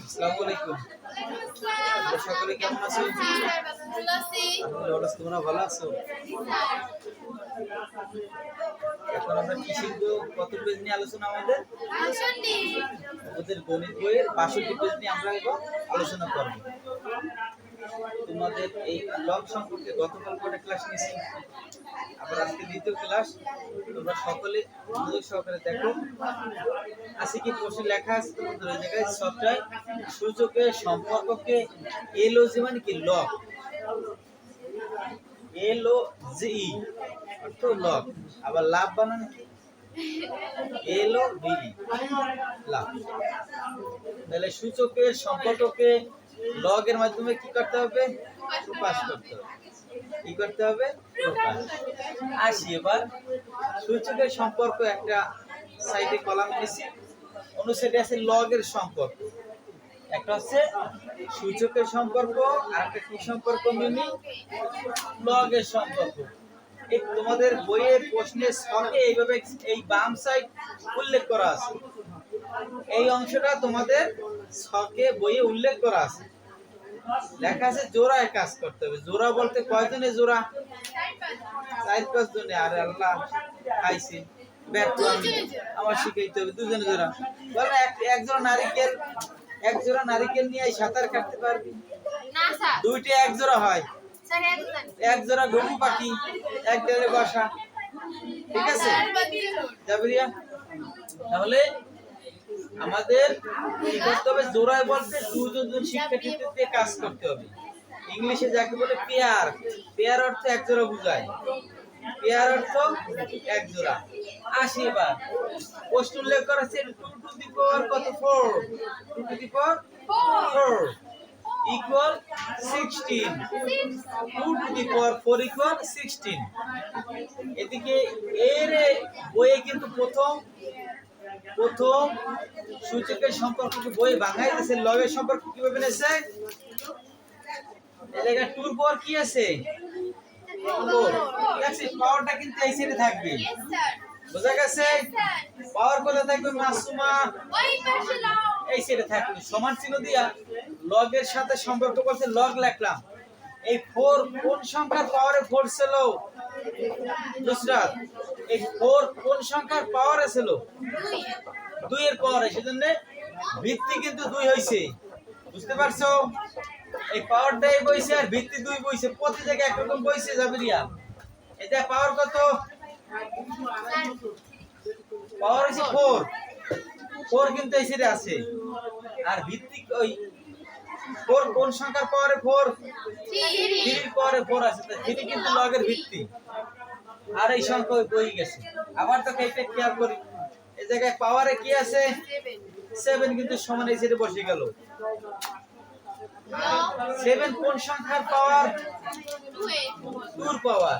আসসালামু আলাইকুম। তোমরা সকলে কেমন আছো? আলহামদুলিল্লাহ, তোমরা ভালো আছো? এখন আমরা কি শিখবো? কত পেজ নিয়ে আলোচনা আমাদের? আমাদের গণিত বইয়ের 62 পেজ নিয়ে আমরা এবার আলোচনা করব। তোমাদের এই লগ সম্পর্কে গতকাল কটা ক্লাস নিয়েছি, আবার আজকে দ্বিতীয় ক্লাস। তোমরা সকলে মনোযোগ সহকারে দেখো। আছে কি প্রশ্ন লেখা আছে তোমাদের ওই জায়গায় সবটাই সূচকের সম্পর্ককে এলওজি মানে কি লগ, এলওজি অর্থ লগ। আবার লাভ বানানো কি এলওভি লাভ। তাহলে সূচকের সম্পর্ককে লগের মাধ্যমে কি করতে হবে? প্রকাশ করতে হবে। কি করতে হবে? প্রকাশ। আসি এবার সূচকের সম্পর্ক একটা সাইডে কলাম নিয়েছি, অন্য সাইডে আছে লগের সম্পর্ক। একটা হচ্ছে সূচকের সম্পর্ক আর একটা কি সম্পর্ক? মিনি লগের সম্পর্ক। এই তোমাদের বইয়ের প্রশ্নের ছকে এইভাবে এই বাম সাইড উল্লেখ করা আছে। এই অংশটা তোমাদের ছকে বইয়ে উল্লেখ করা আছে, লেখা আছে জোড়ায় কাজ করতে হবে। জোড়া বলতে কয়জনে জোড়া? 4-5 জনে। আরে আল্লাহ খাইছি ব্যর্থ আমি, আমার শিখাইতে হবে দুজনে জোড়া। বলে এক জোড়া নারিকেল নিয়ে সাঁতার কাটতে পারবি না স্যার? দুইটা এক জোড়া হয়। এক জোড়া ঘুঘু পাখি এক ডালে বসা। ঠিক আছে জাবরিয়া? তাহলে আমাদের কি করতে হবে? জোড়ায় বলতে দুজন শিক্ষার্থীদের দিয়ে কাজ করতে হবে। ইংলিশে যাকে বলে পেয়ার। পেয়ার অর্থ এক জোড়া বোঝায়। পেয়ার অর্থ এক জোড়া। আসি এবার প্রশ্ন উল্লেখ করা আছে 2 টু দি পাওয়ার কত? 4। 2 to the power 4 equal 16। 2 to the power 4 equal 16। এদিকে এর বইয়ে কিন্তু প্রথম সূচকের সম্পর্ককে বই ভাঙাই দিয়েছে। লগের সম্পর্ক কিভাবে নিয়েছে? এই জায়গায় 2 এর পাওয়ার কি আছে? 4। দেখছি পাওয়ারটা কিন্তু এই সাইডে থাকবে। বোঝা গেছে? পাওয়ার কোথায় থাকবে মাসুমা? এই সাইডে থাকবে। সমান চিহ্ন দিয়া লগের সাথে সম্পর্ক করতে লগ লিখলাম। এই 4 কোন সংখ্যার পাওয়ারে 4 ছিল? নুসরাত, এই 4 কোন সংখ্যার পাওয়ারে ছিল? 2 এর পাওয়ারে। সেজন্য ভিত্তি কিন্তু 2 হইছে। বুঝতে পারছো? এই পাওয়ারটাই বইছে আর ভিত্তি 2 বইছে। প্রতি জায়গায় একরকম বইছে জাবরিয়া। এটা পাওয়ার কত? পাওয়ার হচ্ছে 4। 4 কিন্তু এই সাইডে আছে। আর ভিত্তি ওই 4 কোন সংখ্যার পাওয়ারে 4? 3 এর পাওয়ারে 4 আছে। তাই 3 কিন্তু লগের ভিত্তি। আর এই সংখ্যা বই গেছে। আবার তো এইটা খেয়াল করি, এই জায়গায় পাওয়ারে কি আছে? 7 কিন্তু সমান এই সাইডে বসে গেল। 7 কোন সংখ্যার পাওয়ার? 2 এর পাওয়ার।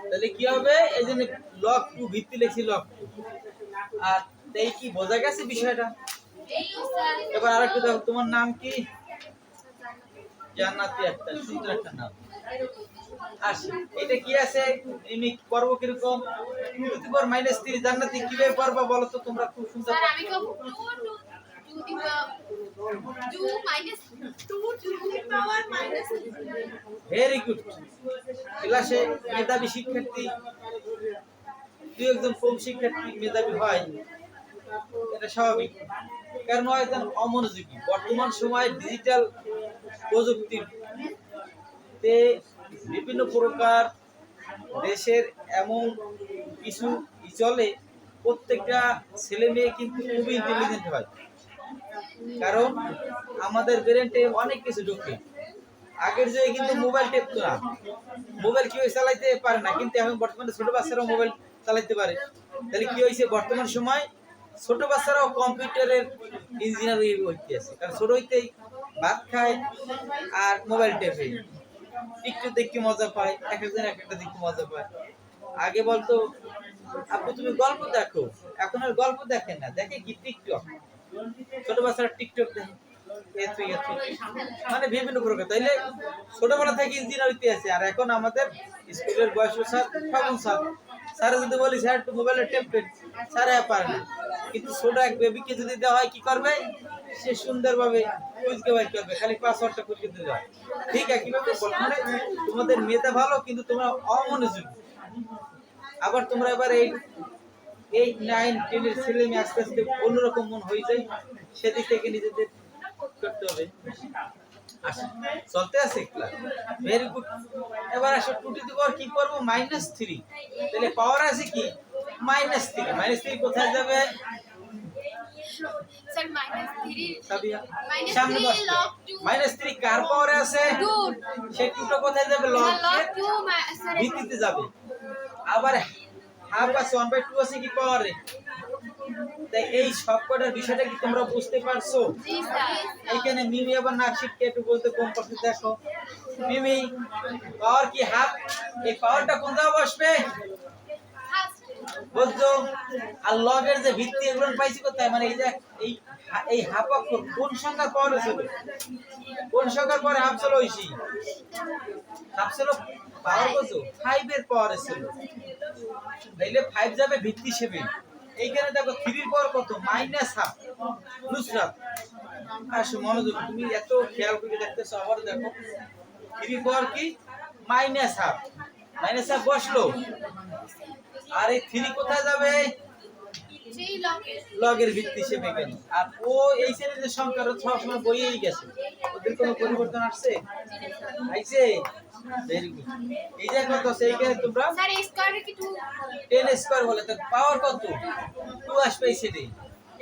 তাহলে কি হবে? এইজন্য লগ 2 ভিত্তি লিখছি লগ 2। আর এই কি বোঝা গেছে বিষয়টা? এবার আরেকটু দেখো, তোমার নাম কি? জান্নাতি, একটা সুন্দর একটা নাম। আসি এটা কি আছে? আমি করব কি রকম? 2 টু দি পাওয়ার -3 জান্নাতি কিভাবে পারবা বলো তো তোমরা? খুব সুন্দর। স্যার আমি করব 2 to the power 2 to the power -3। Very good. ক্লাসে মেধাবী শিক্ষার্থী, দুই একজন কম শিক্ষার্থী মেধাবী হয়, এটা স্বাভাবিক। কারণ হয়তো অমনোযোগী। বর্তমান সময়ে ডিজিটাল প্রযুক্তিতে বিভিন্ন প্রকার দেশের এমন কিছু চলে, প্রত্যেকটা ছেলে মেয়ে কিন্তু খুবই ইন্টেলিজেন্ট হয়। কারণ আমাদের ব্রেনটে অনেক কিছু ঢোকে। আগের যুগে কিন্তু মোবাইল টেপতো না, মোবাইল কেউ চালাইতে পারে না, কিন্তু এখন বর্তমানে ছোট বাচ্চারাও মোবাইল চালাইতে পারে। তাহলে কি হয়েছে? বর্তমান সময় ছোট বাচ্চারাও কম্পিউটারের ইঞ্জিনিয়ার হইতে আছে। কারণ ছোট হইতেই ভাত খায় আর মোবাইল টেপে, টিকটক দেখতে মজা পায়। এক একজন এক একটা দেখতে মজা পায়। আগে বলতো আপু তুমি গল্প দেখো, এখন আর গল্প দেখেন না, দেখে কি টিকটক। ছোট বাচ্চারা টিকটক দেখে, মানে বিভিন্ন প্রকার। তাইলে ছোটবেলা থেকে ইঞ্জিনিয়ার হইতে আছে। আর এখন আমাদের স্কুলের বয়স স্যার স্যার যদি বলি স্যার একটু মোবাইলে টেপটেন, স্যার পারে না। কিন্তু ছোট এক বেবিকে যদি দেওয়া হয় কি করবে, সে সুন্দরভাবে খুঁজতে বের করবে, খালি পাসওয়ার্ডটা খুঁজে দিতে হয়। ঠিক আছে, কিভাবে বর্তমানে তোমাদের মেধা ভালো কিন্তু তোমরা অমনোযোগী। আবার তোমরা এবার এই 8, 9, 10 এর ছেলে মেয়ে আস্তে আস্তে অন্যরকম মন হয়ে যায়, সেদিক থেকে নিজেদের করতে হবে। আচ্ছা, চলতে আছে ক্লাস, ভেরি গুড। এবার আসো 2 টু দি পাওয়ার কি করব, -3। তাহলে পাওয়ার আছে কি -3। -3 কোথায় যাবে স্যার -3 সাবিয়া? -3 সামনে বসো। log 2 -3 কার পাওয়ারে আছে? 2 সেই 2টা কোথায় যাবে, লগ log 2 স্যার ভিত্তিতে যাবে। আবার হাফ আছে 1/2 আছে কি পাওয়ারে? তাই এই সবকটার বিষয়টা কি তোমরা বুঝতে পারছো? জি স্যার এইখানে মিমি আবার নাকশিটকে একটু বলতে কম করতে দেখো। মিমি, পাওয়ার কি হাফ? এই পাওয়ারটা কোন জায়গায় বসবে বুঝছো? আর লগের যে ভিত্তি এগুলো পাইছি কোথায়, মানে এই যে এই হাফ অক্ষর কোন সংখ্যার পাওয়ার ছিল? কোন সংখ্যার পরে হাফ ছিল? ঐশী হাফ ছিল পাওয়ার কত? 5 এর পাওয়ার ছিল। তাইলে 5 যাবে ভিত্তি হিসেবে। এইখানে দেখো 3 এর পাওয়ার কত, -হাফ। নুসরাত আসো মনোযোগ, তুমি এত খেয়াল করে দেখতেছো, আবার দেখো 3 পাওয়ার কি -হাফ। -হাফ বসলো, আর এই 3 কোথায় যাবে, সেই log লগের ভিত্তি হিসেবে গেল। আর ও এই শ্রেণীর সংখ্যার সবসময় বইয়েই গেছে, ওদের কোনো পরিবর্তন আসছে? আইছে, ভেরি গুড। এই যে কত সেইখানে তোমরা স্যার a স্কয়ার কি 2 10 স্কয়ার বলে, তো পাওয়ার কত 2 আসবে এই সেটে।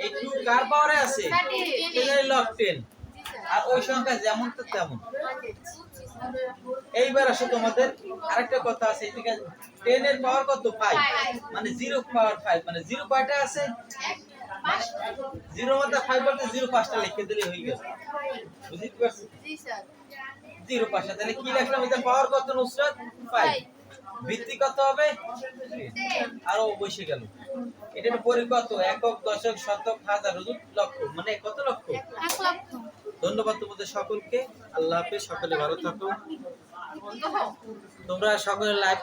এই 2 কার পাওয়ারে আছে? এখানে লগ 10। আর ওই সংখ্যা যেমন তো তেমন। এইবার আসো তোমাদের আরেকটা কথা আছে, ঠিক আছে? 10 এর পাওয়ার কত 5, মানে 0 পাওয়ার 5, মানে 0 কয়টা আছে? 0 মধ্যে 5 বলতে 0 5টা লিখে দিলে হয়ে গেল। বুঝতে পারছো? জি স্যার 0 5টা, তাহলে কি লিখলাম, এটা পাওয়ার কত নুসরাত? 5। ভিত্তি কত হবে? আরো বসে গেল। এটার পরে কত, একক, দশক, শতক, হাজার, হুজুর, লক্ষ, মানে কত লক্ষ? 1 লক্ষ। ধন্যবাদ তোমাদের সকলকে। আল্লাহ হাফেজ, সকলে ভালো থাকো। তোমরা সকলে লাইভ